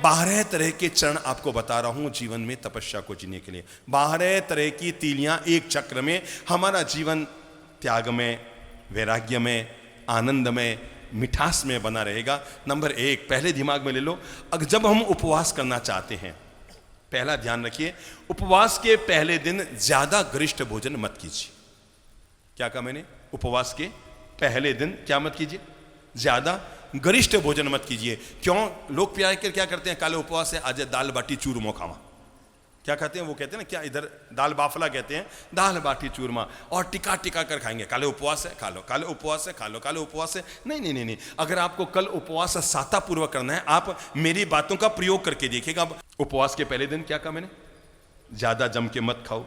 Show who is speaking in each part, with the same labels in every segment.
Speaker 1: 12 तरह के चरण आपको बता रहा हूं जीवन में तपस्या को जीने के लिए। 12 तरह की तीलियां एक चक्र में हमारा जीवन त्याग में, वैराग्य में, आनंद में, मिठास में बना रहेगा। नंबर 1, पहले दिमाग में ले लो, अगर जब हम उपवास करना चाहते हैं, पहला ध्यान रखिए, उपवास के पहले दिन ज्यादा गरिष्ठ भोजन मत कीजिए। क्या कहा मैंने? उपवास के पहले दिन क्या मत कीजिए? ज्यादा गरिष्ठ भोजन मत कीजिए। क्यों? लोग प्यार कर क्या करते हैं, काले उपवास है, आज दाल बाटी चूरमा खावा। क्या खाते हैं वो? कहते हैं ना, क्या इधर दाल बाफला कहते हैं, दाल बाटी चूरमा, और टिका टिका कर खाएंगे। काले उपवास है, खा लो, काले उपवास है, खा लो, काले उपवास है। नहीं नहीं नहीं नहीं, अगर आपको कल उपवास साता पूर्वक करना है, आप मेरी बातों का प्रयोग करके देखिएगा। उपवास के पहले दिन क्या कहा मैंने? ज्यादा जम के मत खाओ,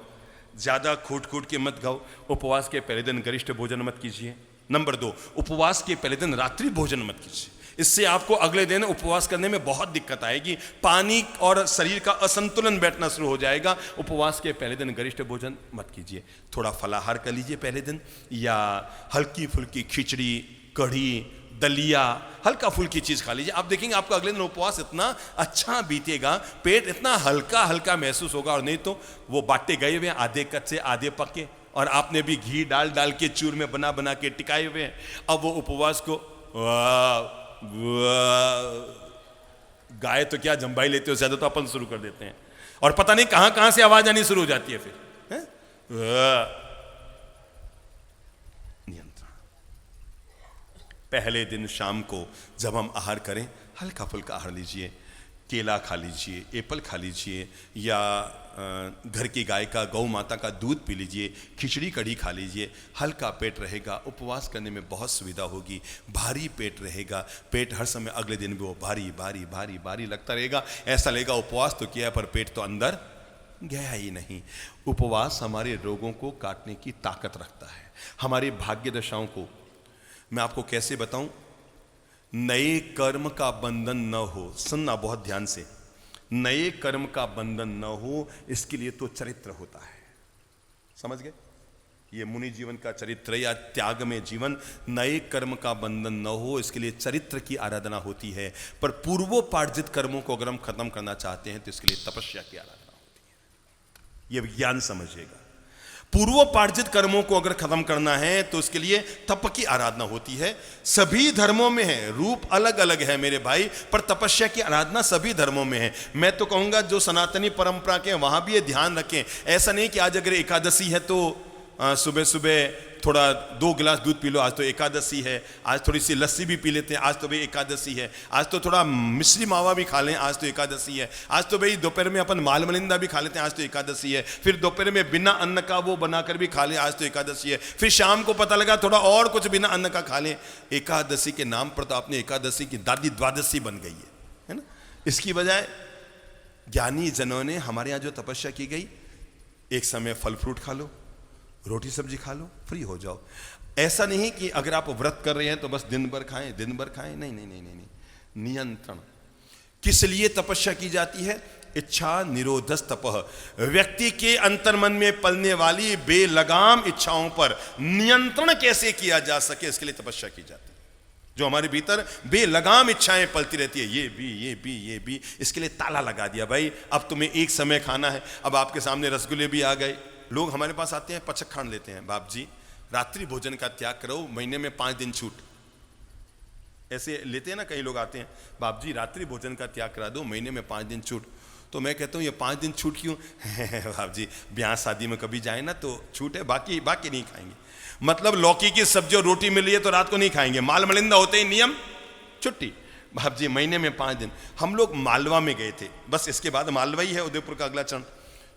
Speaker 1: ज्यादा खूट खूट के मत खाओ। उपवास के पहले दिन गरिष्ठ भोजन मत कीजिए। नंबर 2, उपवास के पहले दिन रात्रि भोजन मत कीजिए। इससे आपको अगले दिन उपवास करने में बहुत दिक्कत आएगी, पानी और शरीर का असंतुलन बैठना शुरू हो जाएगा। उपवास के पहले दिन गरिष्ठ भोजन मत कीजिए। थोड़ा फलाहार कर लीजिए पहले दिन, या हल्की फुल्की खिचड़ी, कढ़ी, दलिया, हल्का फुल्की चीज खा लीजिए। आप देखेंगे आपका अगले दिन उपवास इतना अच्छा बीतेगा, पेट इतना हल्का हल्का महसूस होगा। और नहीं तो वो बाटे गए हुए, आधे कच्चे आधे पके, और आपने भी घी डाल डाल के चूर में बना बना के टिकाए हुए हैं। अब वो उपवास को गाय तो क्या जंबाई लेते हो, ज्यादा तो अपन शुरू कर देते हैं, और पता नहीं कहां कहां से आवाज आनी शुरू हो जाती है फिर। नियंत्रण। पहले दिन शाम को जब हम आहार करें, हल्का फुल्का आहार लीजिए, केला खा लीजिए, एप्पल खा लीजिए, या घर की गाय का, गौ माता का दूध पी लीजिए, खिचड़ी कढ़ी खा लीजिए। हल्का पेट रहेगा, उपवास करने में बहुत सुविधा होगी। भारी पेट रहेगा, पेट हर समय अगले दिन भी वो भारी भारी भारी भारी लगता रहेगा। ऐसा लगेगा उपवास तो किया पर पेट तो अंदर गया ही नहीं। उपवास हमारे रोगों को काटने की ताकत रखता है, हमारी भाग्य दशाओं को। मैं आपको कैसे बताऊं? नए कर्म का बंधन न हो, सुनना बहुत ध्यान से, नए कर्म का बंधन न हो, इसके लिए तो चरित्र होता है। समझ गए? ये मुनि जीवन का चरित्र या त्याग में जीवन, नए कर्म का बंधन न हो, इसके लिए चरित्र की आराधना होती है। पर पूर्वोपार्जित कर्मों को अगर हम खत्म करना चाहते हैं तो इसके लिए तपस्या की आराधना होती है। यह विज्ञान समझिएगा। पूर्वोपार्जित कर्मों को अगर खत्म करना है तो उसके लिए तप की आराधना होती है। सभी धर्मों में है, रूप अलग अलग है मेरे भाई, पर तपस्या की आराधना सभी धर्मों में है। मैं तो कहूंगा जो सनातनी परंपरा के वहां भी ये ध्यान रखें। ऐसा नहीं कि आज अगर एकादशी है तो सुबह सुबह थोड़ा 2 गिलास दूध पी लो, आज तो एकादशी है, आज थोड़ी सी लस्सी भी पी लेते हैं, आज तो भाई एकादशी है, आज तो थोड़ा मिश्री मावा भी खा लें, आज तो एकादशी है, आज तो भाई दोपहर में अपन माल मलिंदा भी खा लेते हैं, आज तो एकादशी है, फिर दोपहर में बिना अन्न का वो बनाकर भी खा लें, आज तो एकादशी है, फिर शाम को पता लगा थोड़ा और कुछ बिना अन्न का खा लें। एकादशी के नाम पर तो आपने एकादशी की दादी द्वादशी बन गई है ना। इसकी बजाय ज्ञानी जनों ने हमारे यहाँ जो तपस्या की गई, एक समय फल फ्रूट खा लो, रोटी सब्जी खा लो, फ्री हो जाओ। ऐसा नहीं कि अगर आप व्रत कर रहे हैं तो बस दिन भर खाएं, दिन भर खाएं, नहीं नहीं नहीं नहीं नहीं। नियंत्रण। किस लिए तपस्या की जाती है? इच्छा निरोधस तपः। व्यक्ति के अंतर्मन में पलने वाली बेलगाम इच्छाओं पर नियंत्रण कैसे किया जा सके, इसके लिए तपस्या की जाती है। जो हमारे भीतर बेलगाम इच्छाएं पलती रहती है, ये भी ये भी ये भी, इसके लिए ताला लगा दिया भाई। अब तुम्हें एक समय खाना है, अब आपके सामने रसगुल्ले भी आ गए। लोग हमारे पास आते हैं, पचक खान लेते हैं, बाप जी रात्रि भोजन का त्याग करो, महीने में 5 दिन छूट। ऐसे लेते हैं ना, कई लोग आते हैं, बाप जी रात्रि भोजन का त्याग करा दो, महीने में 5 दिन छूट। तो मैं कहता हूँ ये 5 दिन छूट क्यों? बाप जी ब्याह शादी में कभी जाए ना तो छूट है, बाकी बाकी नहीं खाएंगे। मतलब लौकी की सब्जी और रोटी मिली है तो रात को नहीं खाएंगे, माल मलिंदा होते ही नियम छुट्टी। बाप जी महीने में 5 दिन। हम लोग मालवा में गए थे, बस इसके बाद मालवा ही है उदयपुर का अगला चरण।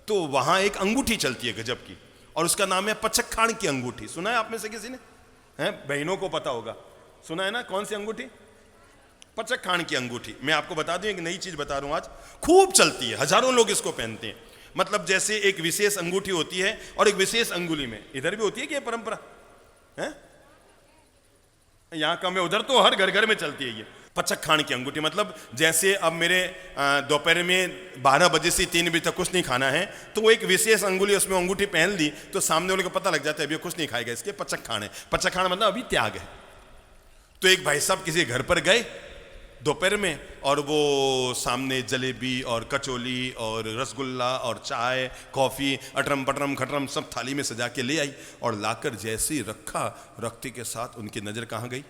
Speaker 1: तो वहां एक अंगूठी चलती है गजब की, और उसका नाम है पचक खान की अंगूठी। सुना है आप में से किसी ने? हैं, बहनों को पता होगा, सुना है ना? कौन सी अंगूठी? पचक खान की अंगूठी। मैं आपको बता दूं, एक नई चीज बता रहा हूं आज, खूब चलती है, हजारों लोग इसको पहनते हैं। मतलब जैसे एक विशेष अंगूठी होती है और एक विशेष अंगुली में, इधर भी होती है कि ये परंपरा है? यहां कम है, उधर तो हर घर घर में चलती है ये पचक खान की अंगूठी। मतलब जैसे अब मेरे दोपहर में 12 बजे से 3 बजे तक कुछ नहीं खाना है, तो वो एक विशेष अंगुली उसमें अंगूठी पहन ली तो सामने वाले को पता लग जाता है अभी कुछ नहीं खाएगा, इसके पचक खान है। पचक खान मतलब अभी त्याग है। तो एक भाई साहब किसी घर पर गए, दोपहर में, और वो सामने जलेबी और कचौली और रसगुल्ला और चाय कॉफ़ी अटरम पटरम खटरम सब थाली में सजा के ले आई, और लाकर जैसे ही रखा, रखते के साथ उनकी नज़र कहाँ गई?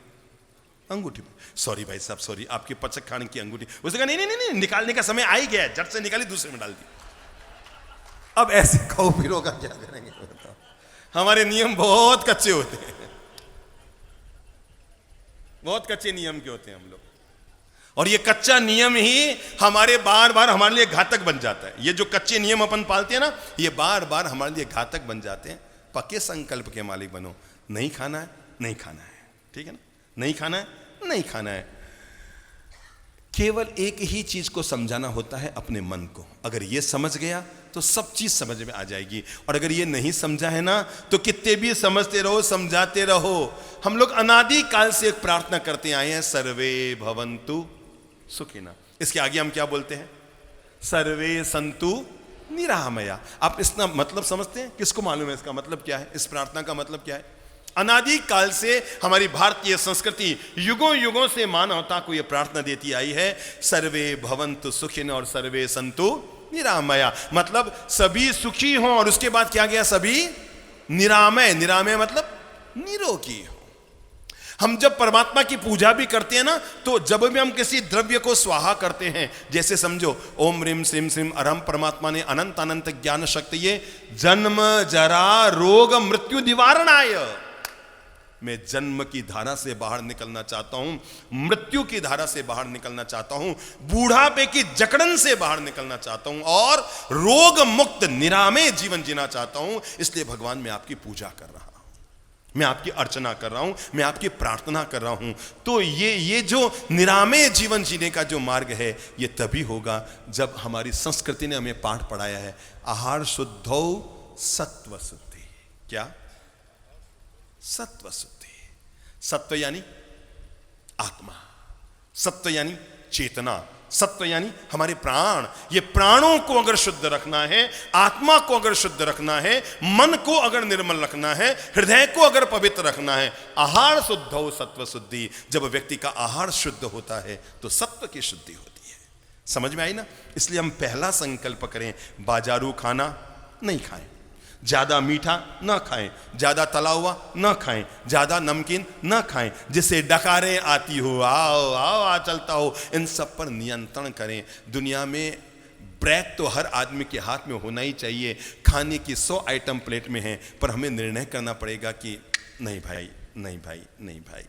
Speaker 1: अंगूठी पे। सॉरी भाई साहब, सॉरी, आपकी पचक खाने की अंगूठी। उसने कहा नहीं नहीं नहीं, निकालने का समय आ ही गया, झट से निकाली, दूसरे में डाल दी। अब ऐसे खाओ फिरो का क्या करेंगे बताओ? हमारे नियम बहुत कच्चे होते हैं, बहुत कच्चे नियम के होते हैं हम लोग, और ये कच्चा नियम ही हमारे बार बार हमारे लिए घातक बन जाता है। ये जो कच्चे नियम अपन पालते हैं ना, ये बार बार हमारे लिए घातक बन जाते हैं। पक्के संकल्प के मालिक बनो, नहीं खाना है नहीं खाना है, ठीक है ना, नहीं खाना है नहीं खाना है। केवल एक ही चीज को समझाना होता है, अपने मन को। अगर ये समझ गया तो सब चीज समझ में आ जाएगी, और अगर ये नहीं समझा है ना, तो कितने भी समझते रहो समझाते रहो। हम लोग अनादि काल से एक प्रार्थना करते आए हैं, सर्वे भवन्तु सुखिना। इसके आगे हम क्या बोलते हैं? सर्वे संतु निरामया। आप इसका मतलब समझते हैं? किसको मालूम है इसका मतलब क्या है? इस प्रार्थना का मतलब क्या है? अनादि काल से हमारी भारतीय संस्कृति युगों युगों से मानवता को यह प्रार्थना देती आई है, सर्वे भवन्तु सुखिन और सर्वे संतु निरामया। मतलब सभी सुखी हों, और उसके बाद क्या गया? सभी निरामय। निरामय मतलब निरोगी हो। हम जब परमात्मा की पूजा भी करते हैं ना, तो जब भी हम किसी द्रव्य को स्वाहा करते हैं, जैसे समझो ओम ह्रीम श्रीम श्रीम अरहम, परमात्मा ने अनंत अनंत ज्ञान शक्ति ये जन्म जरा रोग मृत्यु निवारणाय। मैं जन्म की धारा से बाहर निकलना चाहता हूं, मृत्यु की धारा से बाहर निकलना चाहता हूं, बूढ़ापे की जकड़न से बाहर निकलना चाहता हूं, और रोग मुक्त निरामय जीवन जीना चाहता हूं। इसलिए भगवान मैं आपकी पूजा कर रहा हूं, मैं आपकी अर्चना कर रहा हूं, मैं आपकी प्रार्थना कर रहा हूं। तो ये जो निरामय जीवन जीने का जो मार्ग है, ये तभी होगा जब हमारी संस्कृति ने हमें पाठ पढ़ाया है, आहार शुद्धौ सत्व शुद्धि। क्या? सत्व शुद्धि। सत्व यानी आत्मा, सत्व यानी चेतना, सत्व यानी हमारे प्राण। ये प्राणों को अगर शुद्ध रखना है, आत्मा को अगर शुद्ध रखना है, मन को अगर निर्मल रखना है, हृदय को अगर पवित्र रखना है, आहार शुद्धौ सत्व शुद्धि। जब व्यक्ति का आहार शुद्ध होता है तो सत्व की शुद्धि होती है। समझ में आई ना? इसलिए हम पहला संकल्प करें, बाजारू खाना नहीं खाएं, ज्यादा मीठा ना खाएं, ज्यादा तला हुआ ना खाएं, ज्यादा नमकीन ना खाएं, जिससे डकारें आती हो, आओ आओ आ चलता हो, इन सब पर नियंत्रण करें। दुनिया में ब्रेक तो हर आदमी के हाथ में होना ही चाहिए। खाने की 100 आइटम प्लेट में है, पर हमें निर्णय करना पड़ेगा कि नहीं भाई, नहीं भाई, नहीं भाई।